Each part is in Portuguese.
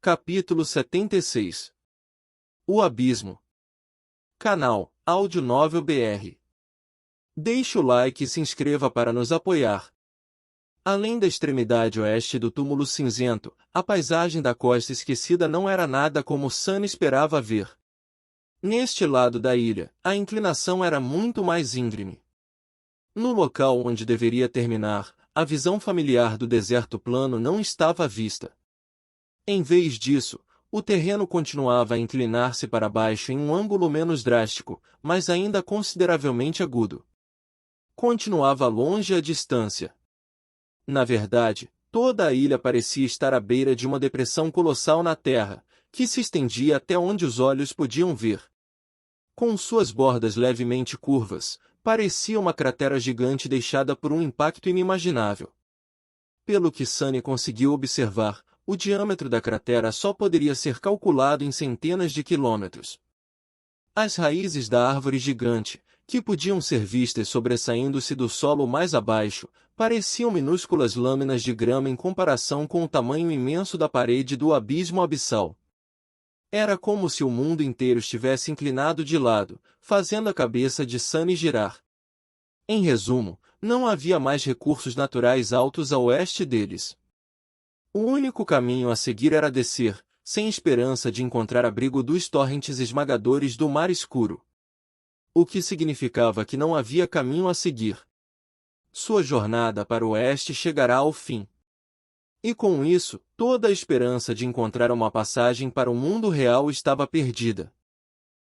Capítulo 76. O Abismo. Canal Áudio Novel BR. Deixe o like e se inscreva para nos apoiar. Além da extremidade oeste do túmulo cinzento, a paisagem da costa esquecida não era nada como Sunny esperava ver. Neste lado da ilha, a inclinação era muito mais íngreme. No local onde deveria terminar, a visão familiar do deserto plano não estava à vista. Em vez disso, o terreno continuava a inclinar-se para baixo em um ângulo menos drástico, mas ainda consideravelmente agudo. Continuava longe a distância. Na verdade, toda a ilha parecia estar à beira de uma depressão colossal na terra, que se estendia até onde os olhos podiam ver. Com suas bordas levemente curvas, parecia uma cratera gigante deixada por um impacto inimaginável. Pelo que Sunny conseguiu observar, o diâmetro da cratera só poderia ser calculado em centenas de quilômetros. As raízes da árvore gigante, que podiam ser vistas sobressaindo-se do solo mais abaixo, pareciam minúsculas lâminas de grama em comparação com o tamanho imenso da parede do abismo abissal. Era como se o mundo inteiro estivesse inclinado de lado, fazendo a cabeça de Sunny girar. Em resumo, não havia mais recursos naturais altos a oeste deles. O único caminho a seguir era descer, sem esperança de encontrar abrigo dos torrentes esmagadores do mar escuro. O que significava que não havia caminho a seguir. Sua jornada para o oeste chegará ao fim. E com isso, toda a esperança de encontrar uma passagem para o mundo real estava perdida.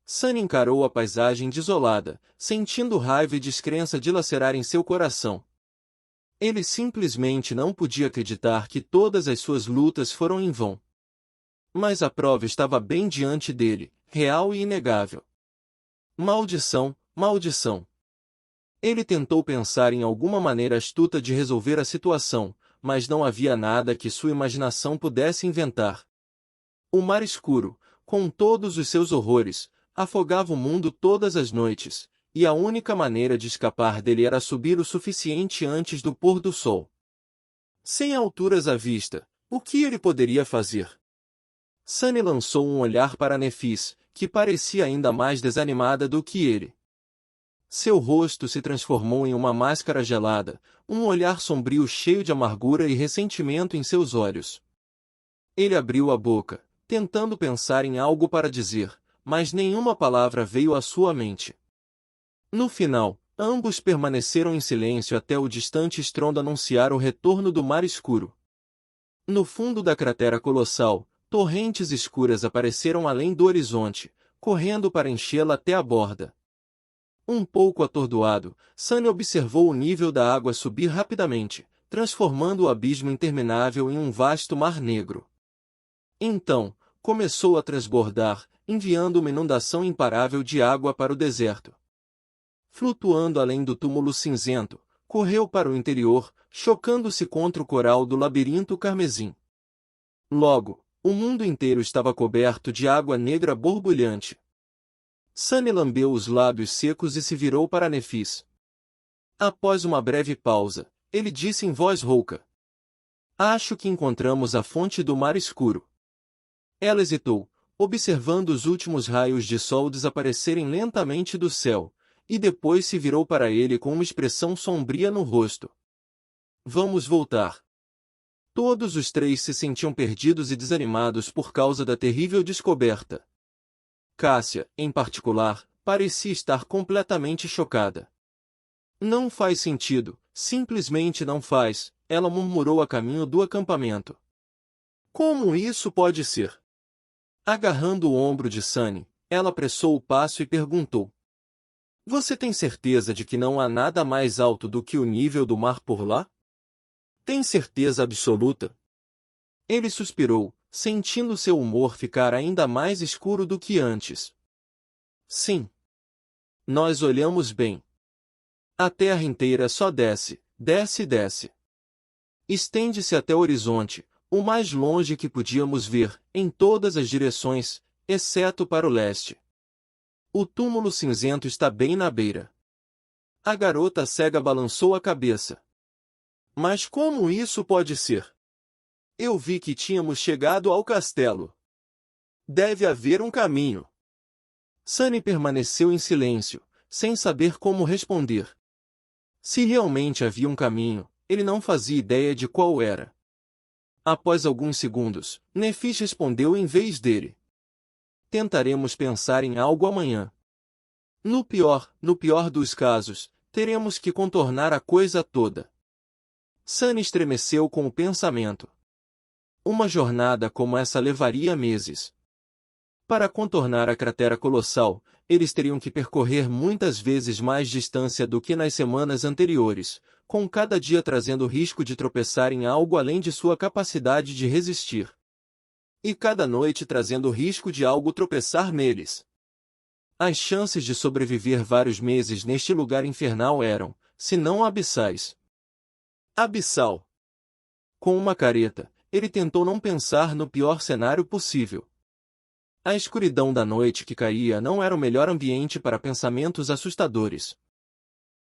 Sunny encarou a paisagem desolada, sentindo raiva e descrença dilacerarem seu coração. Ele simplesmente não podia acreditar que todas as suas lutas foram em vão. Mas a prova estava bem diante dele, real e inegável. Maldição, maldição. Ele tentou pensar em alguma maneira astuta de resolver a situação, mas não havia nada que sua imaginação pudesse inventar. O mar escuro, com todos os seus horrores, afogava o mundo todas as noites, e a única maneira de escapar dele era subir o suficiente antes do pôr do sol. Sem alturas à vista, o que ele poderia fazer? Sunny lançou um olhar para Nephis, que parecia ainda mais desanimada do que ele. Seu rosto se transformou em uma máscara gelada, um olhar sombrio cheio de amargura e ressentimento em seus olhos. Ele abriu a boca, tentando pensar em algo para dizer, mas nenhuma palavra veio à sua mente. No final, ambos permaneceram em silêncio até o distante estrondo anunciar o retorno do mar escuro. No fundo da cratera colossal, torrentes escuras apareceram além do horizonte, correndo para enchê-la até a borda. Um pouco atordoado, Sunny observou o nível da água subir rapidamente, transformando o abismo interminável em um vasto mar negro. Então, começou a transbordar, enviando uma inundação imparável de água para o deserto. Flutuando além do túmulo cinzento, correu para o interior, chocando-se contra o coral do labirinto carmesim. Logo, o mundo inteiro estava coberto de água negra borbulhante. Sunny lambeu os lábios secos e se virou para Nephis. Após uma breve pausa, ele disse em voz rouca: "Acho que encontramos a fonte do mar escuro." Ela hesitou, observando os últimos raios de sol desaparecerem lentamente do céu, e depois se virou para ele com uma expressão sombria no rosto. "Vamos voltar." Todos os três se sentiam perdidos e desanimados por causa da terrível descoberta. Cássia, em particular, parecia estar completamente chocada. "Não faz sentido, simplesmente não faz", ela murmurou a caminho do acampamento. "Como isso pode ser?" Agarrando o ombro de Sunny, ela apressou o passo e perguntou: "Você tem certeza de que não há nada mais alto do que o nível do mar por lá?" "Tem certeza absoluta?" Ele suspirou, sentindo seu humor ficar ainda mais escuro do que antes. "Sim. Nós olhamos bem. A terra inteira só desce, desce e desce. Estende-se até o horizonte, o mais longe que podíamos ver, em todas as direções, exceto para o leste. O túmulo cinzento está bem na beira." A garota cega balançou a cabeça. "Mas como isso pode ser?" Eu vi que tínhamos chegado ao castelo. Deve haver um caminho. Sunny permaneceu em silêncio, sem saber como responder. Se realmente havia um caminho, ele não fazia ideia de qual era. Após alguns segundos, Nephis respondeu em vez dele. Tentaremos pensar em algo amanhã. No pior dos casos, teremos que contornar a coisa toda. Sunny estremeceu com o pensamento. Uma jornada como essa levaria meses. Para contornar a cratera colossal, eles teriam que percorrer muitas vezes mais distância do que nas semanas anteriores, com cada dia trazendo o risco de tropeçar em algo além de sua capacidade de resistir. E cada noite trazendo o risco de algo tropeçar neles. As chances de sobreviver vários meses neste lugar infernal eram, se não abissais. Abissal. Com uma careta, ele tentou não pensar no pior cenário possível. A escuridão da noite que caía não era o melhor ambiente para pensamentos assustadores.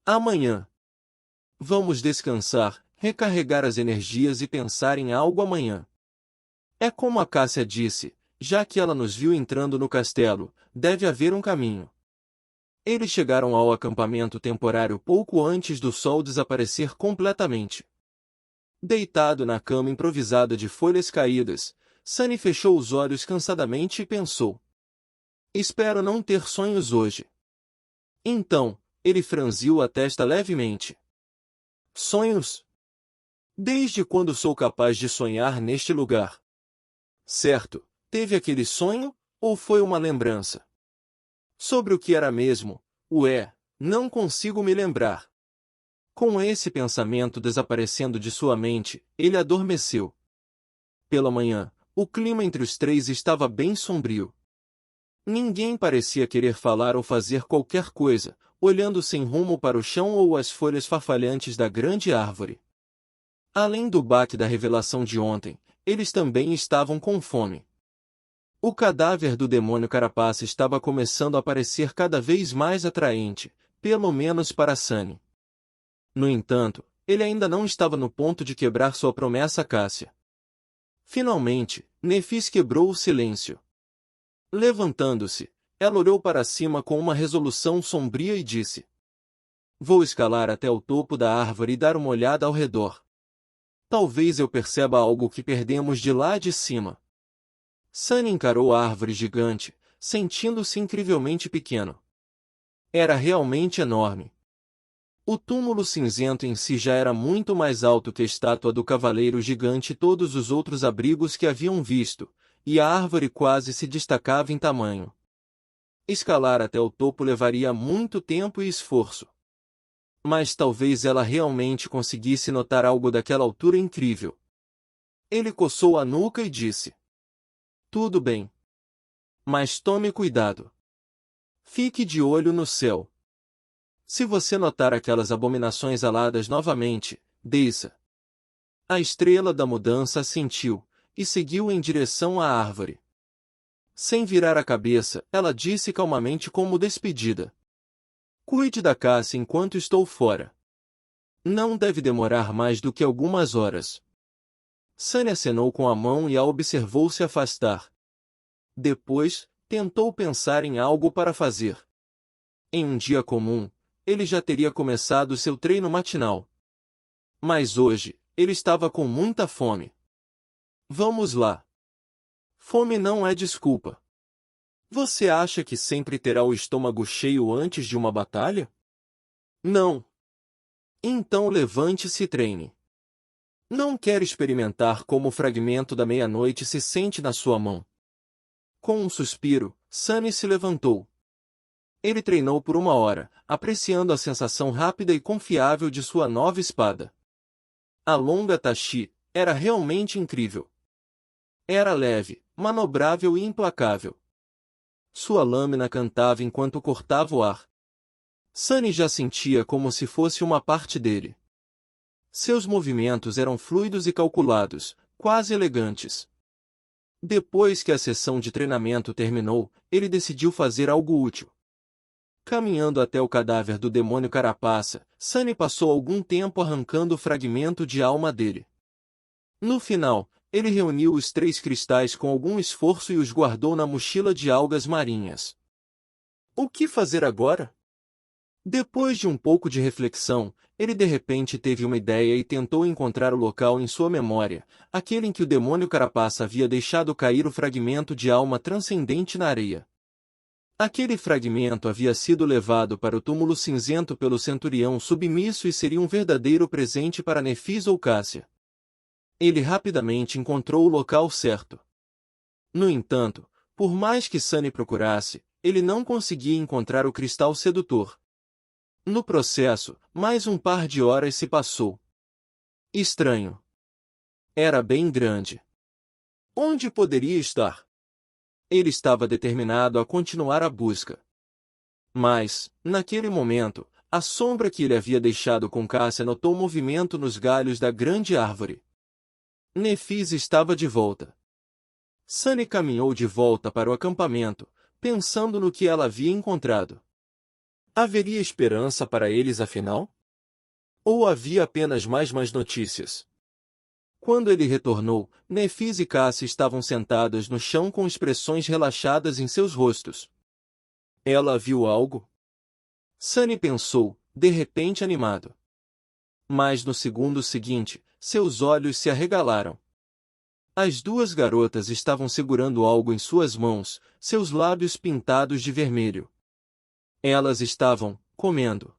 Amanhã. Vamos descansar, recarregar as energias e pensar em algo amanhã. É como a Cássia disse, já que ela nos viu entrando no castelo, deve haver um caminho. Eles chegaram ao acampamento temporário pouco antes do sol desaparecer completamente. Deitado na cama improvisada de folhas caídas, Sunny fechou os olhos cansadamente e pensou. Espero não ter sonhos hoje. Então, ele franziu a testa levemente. Sonhos? Desde quando sou capaz de sonhar neste lugar? Certo, teve aquele sonho, ou foi uma lembrança? Sobre o que era mesmo, não consigo me lembrar. Com esse pensamento desaparecendo de sua mente, ele adormeceu. Pela manhã, o clima entre os três estava bem sombrio. Ninguém parecia querer falar ou fazer qualquer coisa, olhando sem rumo para o chão ou as folhas farfalhantes da grande árvore. Além do baque da revelação de ontem, eles também estavam com fome. O cadáver do demônio carapaça estava começando a parecer cada vez mais atraente, pelo menos para Sunny. No entanto, ele ainda não estava no ponto de quebrar sua promessa a Cássia. Finalmente, Nephis quebrou o silêncio. Levantando-se, ela olhou para cima com uma resolução sombria e disse: Vou escalar até o topo da árvore e dar uma olhada ao redor. Talvez eu perceba algo que perdemos de lá de cima. Sunny encarou a árvore gigante, sentindo-se incrivelmente pequeno. Era realmente enorme. O túmulo cinzento em si já era muito mais alto que a estátua do cavaleiro gigante e todos os outros abrigos que haviam visto, e a árvore quase se destacava em tamanho. Escalar até o topo levaria muito tempo e esforço. Mas talvez ela realmente conseguisse notar algo daquela altura incrível. Ele coçou a nuca e disse: Tudo bem. Mas tome cuidado. Fique de olho no céu. Se você notar aquelas abominações aladas novamente, desça. A estrela da mudança assentiu, e seguiu em direção à árvore. Sem virar a cabeça, ela disse calmamente como despedida: Cuide da Cássia enquanto estou fora. Não deve demorar mais do que algumas horas. Sunny acenou com a mão e a observou se afastar. Depois, tentou pensar em algo para fazer. Em um dia comum, ele já teria começado seu treino matinal. Mas hoje, ele estava com muita fome. Vamos lá. Fome não é desculpa. Você acha que sempre terá o estômago cheio antes de uma batalha? Não. Então levante-se e treine. Não quer experimentar como o fragmento da meia-noite se sente na sua mão. Com um suspiro, Sunny se levantou. Ele treinou por 1 hora, apreciando a sensação rápida e confiável de sua nova espada. A longa Tachi era realmente incrível. Era leve, manobrável e implacável. Sua lâmina cantava enquanto cortava o ar. Sunny já sentia como se fosse uma parte dele. Seus movimentos eram fluidos e calculados, quase elegantes. Depois que a sessão de treinamento terminou, ele decidiu fazer algo útil. Caminhando até o cadáver do demônio carapaça, Sunny passou algum tempo arrancando o fragmento de alma dele. No final, ele reuniu os 3 cristais com algum esforço e os guardou na mochila de algas marinhas. O que fazer agora? Depois de um pouco de reflexão, ele de repente teve uma ideia e tentou encontrar o local em sua memória, aquele em que o demônio carapaça havia deixado cair o fragmento de alma transcendente na areia. Aquele fragmento havia sido levado para o túmulo cinzento pelo centurião submisso e seria um verdadeiro presente para Nefis ou Cássia. Ele rapidamente encontrou o local certo. No entanto, por mais que Sunny procurasse, ele não conseguia encontrar o cristal sedutor. No processo, mais um par de horas se passou. Estranho. Era bem grande. Onde poderia estar? Ele estava determinado a continuar a busca. Mas, naquele momento, a sombra que ele havia deixado com Cássia notou movimento nos galhos da grande árvore. Nefis estava de volta. Sunny caminhou de volta para o acampamento, pensando no que ela havia encontrado. Haveria esperança para eles afinal? Ou havia apenas mais más notícias? Quando ele retornou, Nefis e Cássia estavam sentadas no chão com expressões relaxadas em seus rostos. Ela viu algo? Sunny pensou, de repente animado. Mas no segundo seguinte, seus olhos se arregalaram. As 2 garotas estavam segurando algo em suas mãos, seus lábios pintados de vermelho. Elas estavam comendo.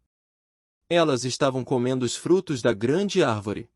Elas estavam comendo os frutos da grande árvore.